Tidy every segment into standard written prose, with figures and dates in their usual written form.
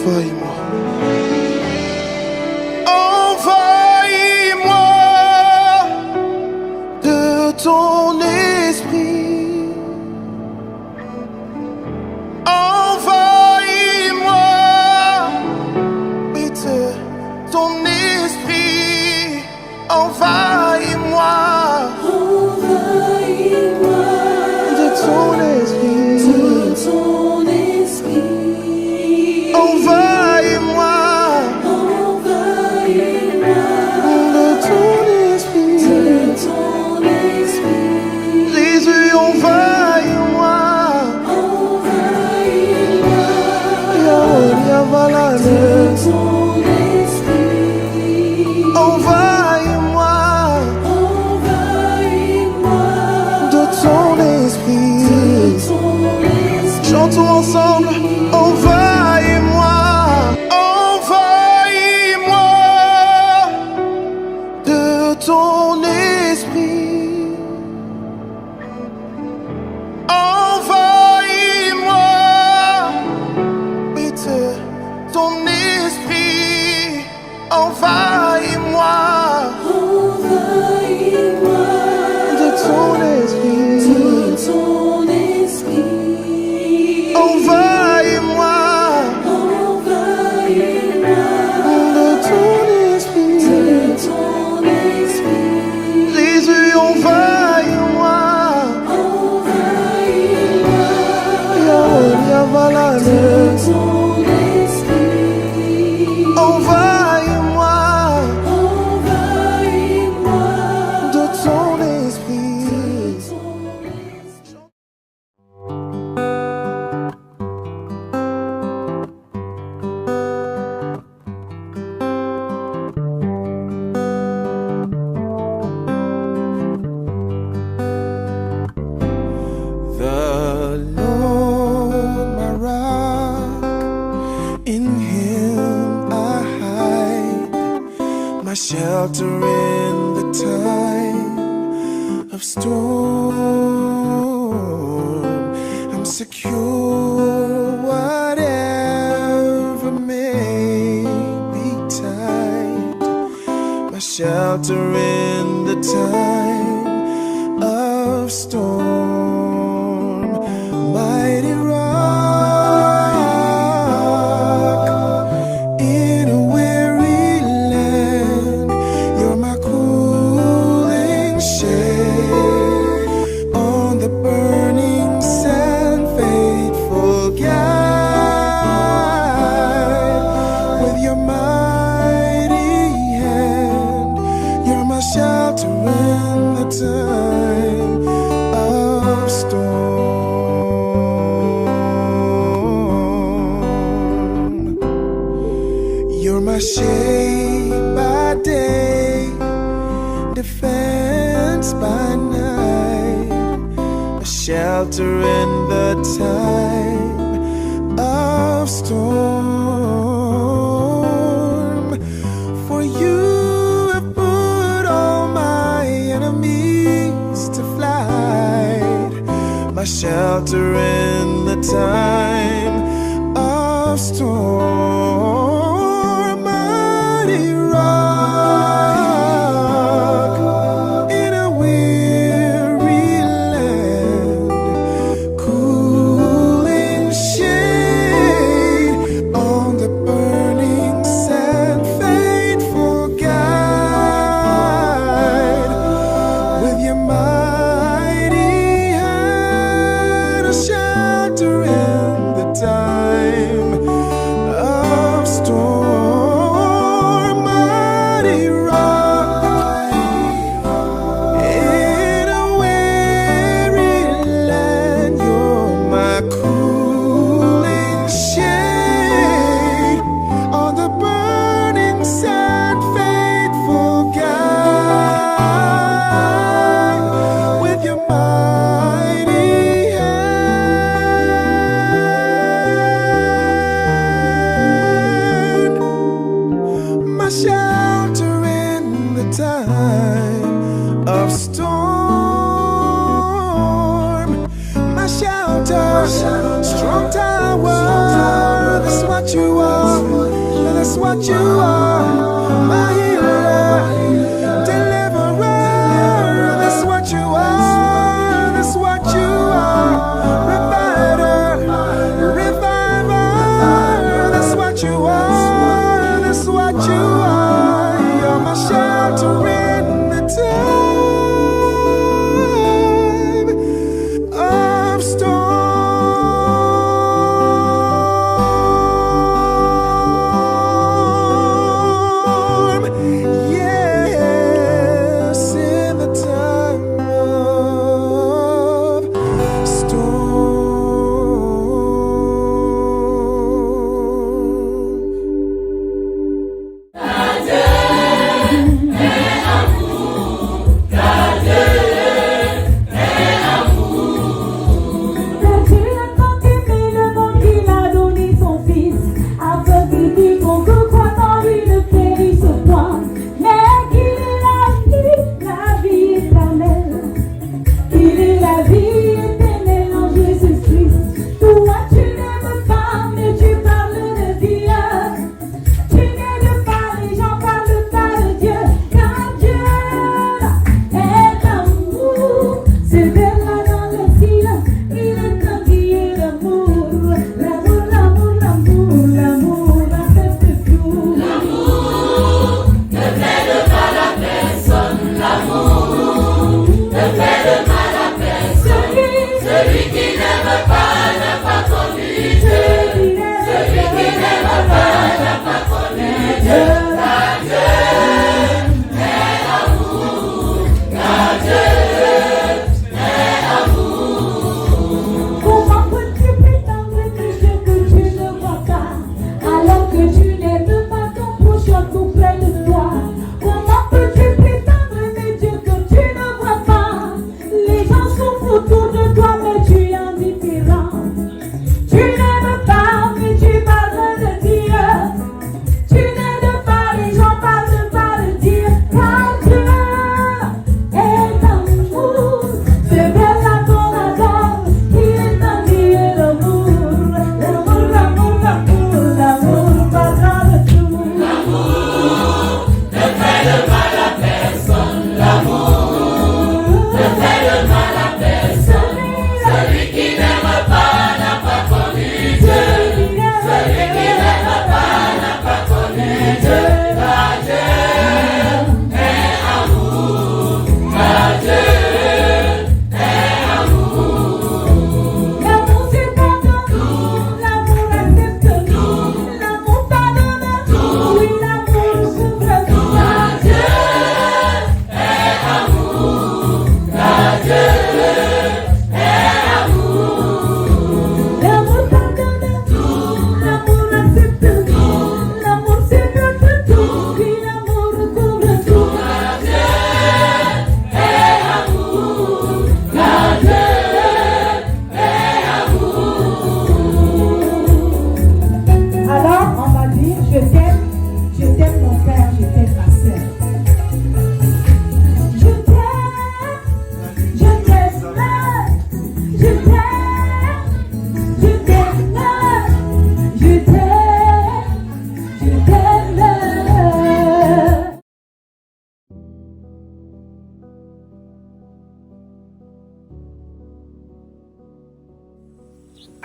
envahis-moi. Envahis-moi de ton esprit. Envahis-moi, oui, de ton esprit. Envahis-moi. Envahis-moi De ton esprit. de ton esprit. Envahis-moi. Envahis-moi De ton esprit. de ton esprit. Jésus, envahis-moi. Envahis-moi Yaonia de Valade. ton esprit. Envahis-moi. Envahis-moi De ton esprit. de ton esprit. Chantons ensemble. Envahis-moi. Envahis-moi de ton esprit. Envahis-moi, oui, de ton esprit. Envahis-moi Envahis-moi de ton esprit. de ton esprit. Envahis-moi Envahis-moi de ton esprit. de ton esprit. Jésus, envahis-moi. Envahis-moi Yaonia de Valade. ton esprit. Envahis-moi Envahis-moi de ton esprit. The Lord, my rock, in Him I hide, my shelter in the time of storm. I'm secure, whatever may betide, my shelter in the time of storm. Mighty rock in a weary land, you're my cooling shade on the burning sand, faithful guide. With your mighty hand, you're my shelter in the time of storm. You're my shade by day, defense by night, a shelter in the time of storm. For you have put all my enemies to flight, my shelter in the time of storm. Mighty rock in a weary land, cooling shade on the burning sand, faithful guide. With your mighty hand, a shelter in what you are. My healer, deliverer, that's what you are. That's what you are. Provider, reviver, that's what you are. That's what you are. You're my shelter in the time of storm. Yes, in the time of storm.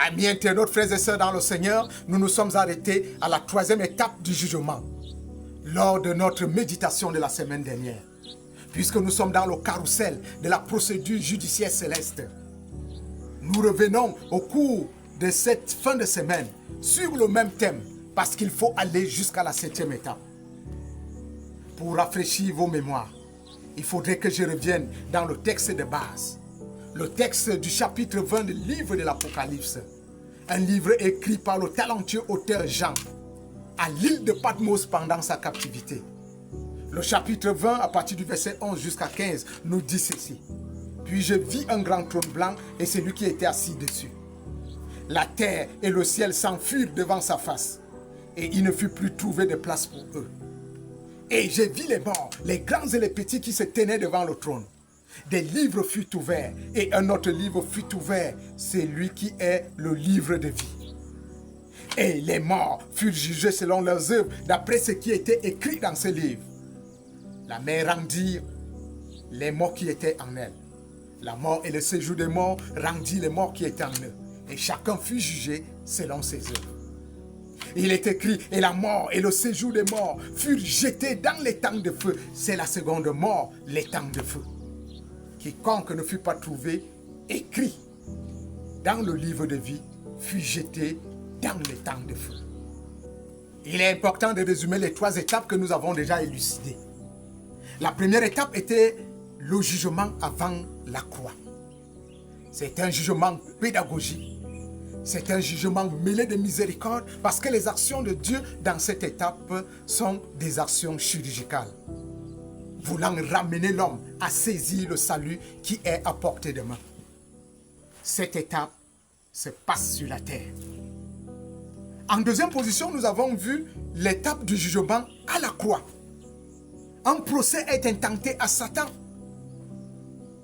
Amis internautes, frères et sœurs dans le Seigneur, nous nous sommes arrêtés à la 3e étape du jugement lors de notre méditation de la semaine dernière. Puisque nous sommes dans le carrousel de la procédure judiciaire céleste, nous revenons au cours de cette fin de semaine sur le même thème parce qu'il faut aller jusqu'à la 7e étape. Pour rafraîchir vos mémoires, il faudrait que je revienne dans le texte de base. Le texte du chapitre 20 du livre de l'Apocalypse. Un livre écrit par le talentueux auteur Jean à l'île de Patmos pendant sa captivité. Le chapitre 20, à partir du verset 11 jusqu'à 15, nous dit ceci. Puis je vis un grand trône blanc et celui qui était assis dessus. La terre et le ciel s'enfuirent devant sa face et il ne fut plus trouvé de place pour eux. Et j'ai vu les morts, les grands et les petits qui se tenaient devant le trône. Des livres furent ouverts et un autre livre fut ouvert, c'est lui qui est le livre de vie. Et les morts furent jugés selon leurs œuvres, d'après ce qui était écrit dans ce livre. La mer rendit les morts qui étaient en elle. La mort et le séjour des morts rendit les morts qui étaient en eux. Et chacun fut jugé selon ses œuvres. Il est écrit, et la mort et le séjour des morts furent jetés dans les temps de feu. C'est la seconde mort, les temps de feu. Quiconque ne fut pas trouvé écrit dans le livre de vie fut jeté dans les temps de feu. Il est important de résumer les 3 étapes que nous avons déjà élucidées. La première étape était le jugement avant la croix. C'est un jugement pédagogique. C'est un jugement mêlé de miséricorde parce que les actions de Dieu dans cette étape sont des actions chirurgicales, voulant ramener l'homme à saisir le salut qui est à portée de main. Cette étape se passe sur la terre. En deuxième position, nous avons vu l'étape du jugement à la croix. Un procès est intenté à Satan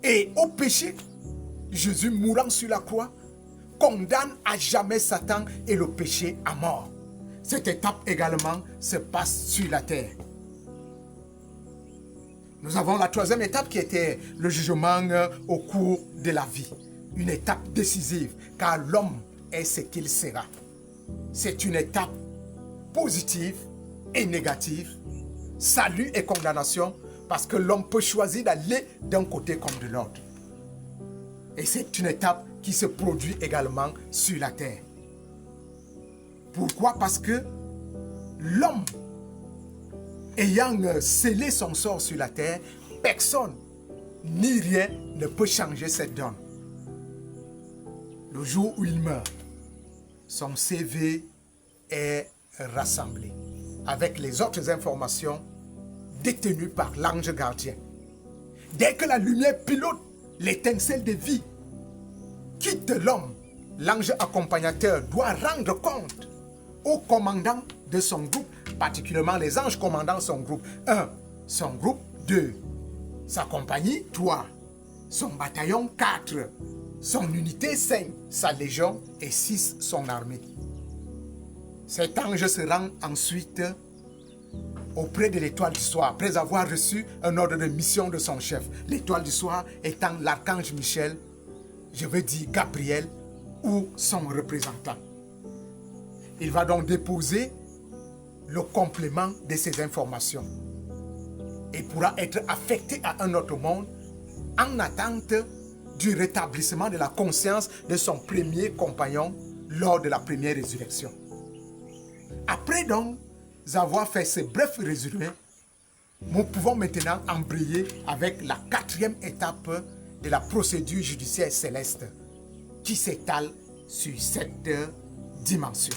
et au péché. Jésus mourant sur la croix condamne à jamais Satan et le péché à mort. Cette étape également se passe sur la terre. Nous avons la troisième étape qui était le jugement au cours de la vie. Une étape décisive car l'homme est ce qu'il sera. C'est une étape positive et négative, salut et condamnation, parce que l'homme peut choisir d'aller d'un côté comme de l'autre. Et c'est une étape qui se produit également sur la terre. Pourquoi? Parce que l'homme, ayant scellé son sort sur la terre, personne ni rien ne peut changer cette donne. Le jour où il meurt, son CV est rassemblé avec les autres informations détenues par l'ange gardien. Dès que la lumière pilote l'étincelle de vie quitte l'homme, l'ange accompagnateur doit rendre compte au commandant de son groupe, particulièrement les anges commandant son groupe. 1. Son groupe. 2. Sa compagnie. 3. Son bataillon. 4. Son unité. 5. Sa légion. Et 6. Son armée. Cet ange se rend ensuite auprès de l'étoile du soir, après avoir reçu un ordre de mission de son chef. L'étoile du soir étant l'archange Michel, je veux dire Gabriel, ou son représentant. Il va donc déposer le complément de ces informations et pourra être affecté à un autre monde en attente du rétablissement de la conscience de son premier compagnon lors de la première résurrection. Après donc avoir fait ce bref résumé, nous pouvons maintenant embrayer avec la 4e étape de la procédure judiciaire céleste qui s'étale sur cette dimension.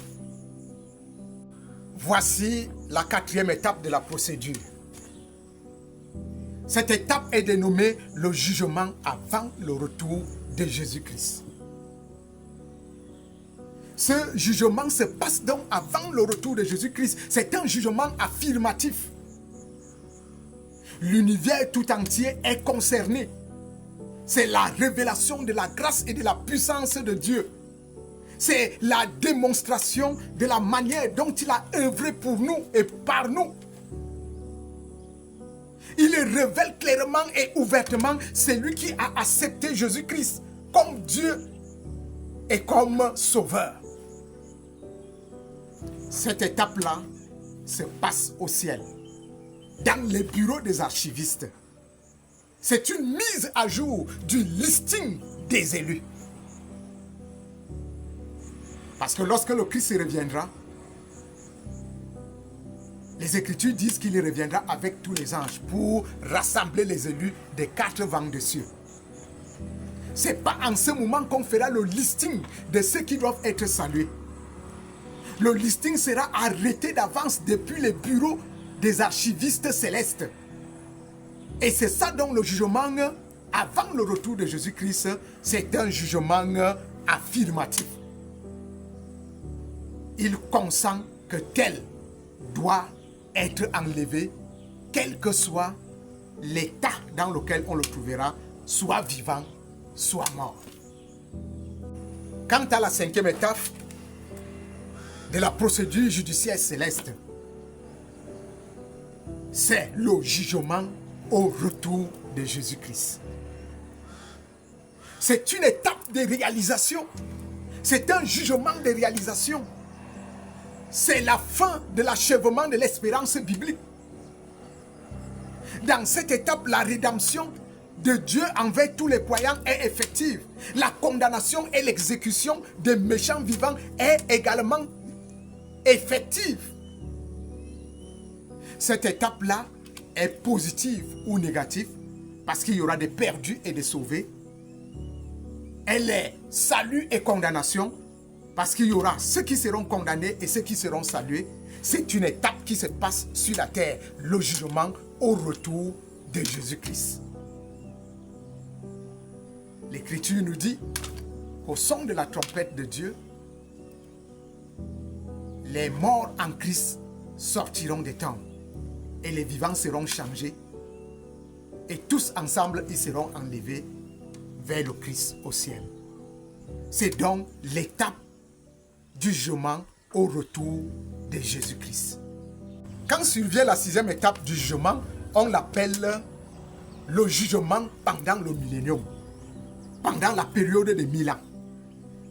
Voici la 4e étape de la procédure. Cette étape est dénommée le jugement avant le retour de Jésus-Christ. Ce jugement se passe donc avant le retour de Jésus-Christ. C'est un jugement affirmatif. L'univers tout entier est concerné. C'est la révélation de la grâce et de la puissance de Dieu. C'est la démonstration de la manière dont il a œuvré pour nous et par nous. Il révèle clairement et ouvertement celui qui a accepté Jésus-Christ comme Dieu et comme Sauveur. Cette étape-là se passe au ciel, dans les bureaux des archivistes. C'est une mise à jour du listing des élus. Parce que lorsque le Christ reviendra, les Écritures disent qu'il reviendra avec tous les anges pour rassembler les élus des 4 vents des cieux. Ce n'est pas en ce moment qu'on fera le listing de ceux qui doivent être salués. Le listing sera arrêté d'avance depuis les bureaux des archivistes célestes. Et c'est ça donc le jugement avant le retour de Jésus-Christ, c'est un jugement affirmatif. Il consent que tel doit être enlevé, quel que soit l'état dans lequel on le trouvera, soit vivant, soit mort. Quant à la 5e étape, de la procédure judiciaire céleste, c'est le jugement au retour de Jésus-Christ. C'est une étape de réalisation. C'est un jugement de réalisation. C'est la fin de l'achèvement de l'espérance biblique. Dans cette étape, la rédemption de Dieu envers tous les croyants est effective. La condamnation et l'exécution des méchants vivants est également effective. Cette étape-là est positive ou négative parce qu'il y aura des perdus et des sauvés. Elle est salut et condamnation parce qu'il y aura ceux qui seront condamnés et ceux qui seront salués. C'est une étape qui se passe sur la terre, le jugement au retour de Jésus-Christ. L'Écriture nous dit qu'au son de la trompette de Dieu, les morts en Christ sortiront des tombes et les vivants seront changés et tous ensemble ils seront enlevés vers le Christ au ciel. C'est donc l'étape du jugement au retour de Jésus-Christ. Quand survient la 6e étape du jugement, on l'appelle le jugement pendant le millénium, pendant la période de 1000 ans.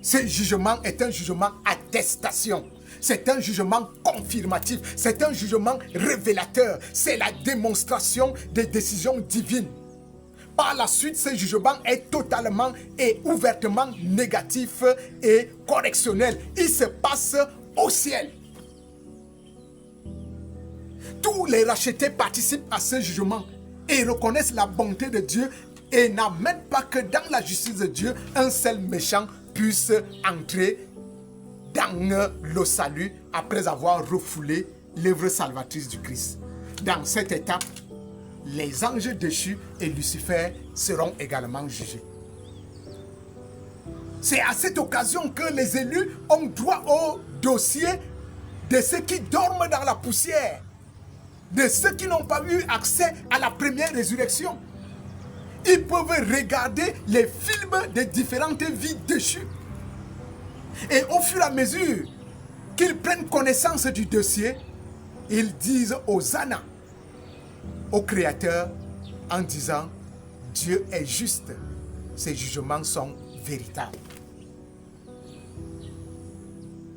Ce jugement est un jugement attestation. C'est un jugement confirmatif. C'est un jugement révélateur. C'est la démonstration des décisions divines. Par la suite, ce jugement est totalement et ouvertement négatif et correctionnel. Il se passe au ciel. Tous les rachetés participent à ce jugement et reconnaissent la bonté de Dieu et n'amènent pas que dans la justice de Dieu, un seul méchant puisse entrer dans le salut après avoir refoulé l'œuvre salvatrice du Christ. Dans cette étape, les anges déchus et Lucifer seront également jugés. C'est à cette occasion que les élus ont droit au dossier de ceux qui dorment dans la poussière, de ceux qui n'ont pas eu accès à la première résurrection. Ils peuvent regarder les films des différentes vies déchues. Et au fur et à mesure qu'ils prennent connaissance du dossier, ils disent Hosanna au Créateur en disant Dieu est juste, ses jugements sont véritables.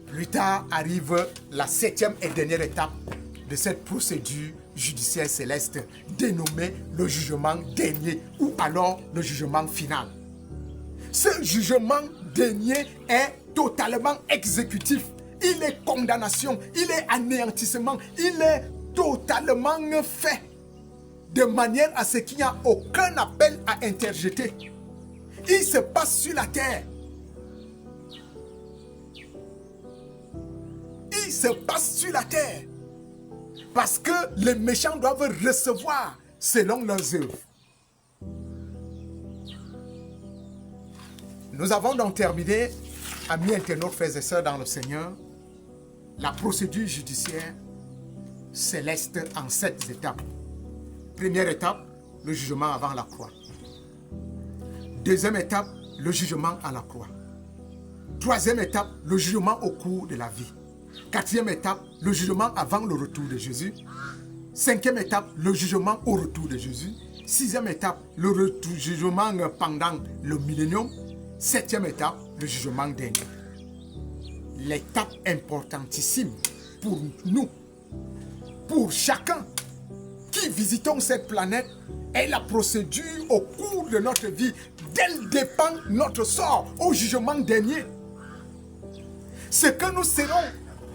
Plus tard arrive la 7e et dernière étape de cette procédure judiciaire céleste dénommée le jugement dernier ou alors le jugement final. Ce jugement dernier est totalement exécutif. Il est condamnation, il est anéantissement, il est totalement fait de manière à ce qu'il n'y a aucun appel à interjeter. Il se passe sur la terre. Il se passe sur la terre. Parce que les méchants doivent recevoir selon leurs œuvres. Nous avons donc terminé, amis internautes, frères et sœurs dans le Seigneur, la procédure judiciaire céleste en 7 étapes. Première étape, le jugement avant la croix. Deuxième étape, le jugement à la croix. Troisième étape, le jugement au cours de la vie. Quatrième étape, le jugement avant le retour de Jésus. Cinquième étape, le jugement au retour de Jésus. Sixième étape, le jugement pendant le millénium. Septième étape, le jugement dernier. L'étape importantissime pour nous, pour chacun qui visitons cette planète, est la procédure au cours de notre vie. D'elle dépend notre sort au jugement dernier. Ce que nous serons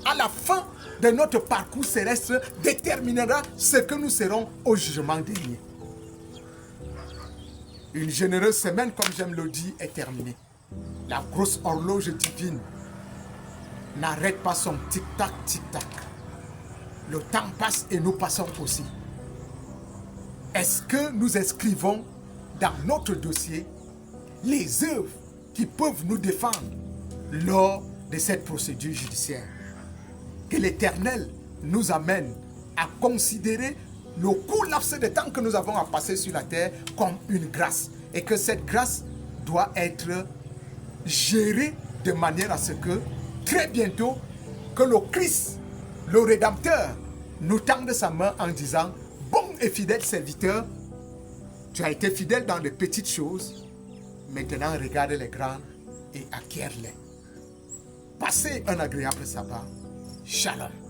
à la fin de notre parcours céleste déterminera ce que nous serons au jugement dernier. Une généreuse semaine, comme j'aime le dire, est terminée. La grosse horloge divine n'arrête pas son tic-tac, tic-tac. Le temps passe et nous passons aussi. Est-ce que nous inscrivons dans notre dossier les œuvres qui peuvent nous défendre lors de cette procédure judiciaire? Que l'Éternel nous amène à considérer le court laps de temps que nous avons à passer sur la terre comme une grâce. Et que cette grâce doit être gérée de manière à ce que très bientôt, que le Christ, le Rédempteur, nous tende sa main en disant, bon et fidèle serviteur, tu as été fidèle dans les petites choses, maintenant regarde les grandes et acquiert-les. Passez un agréable sabbat. Shalom.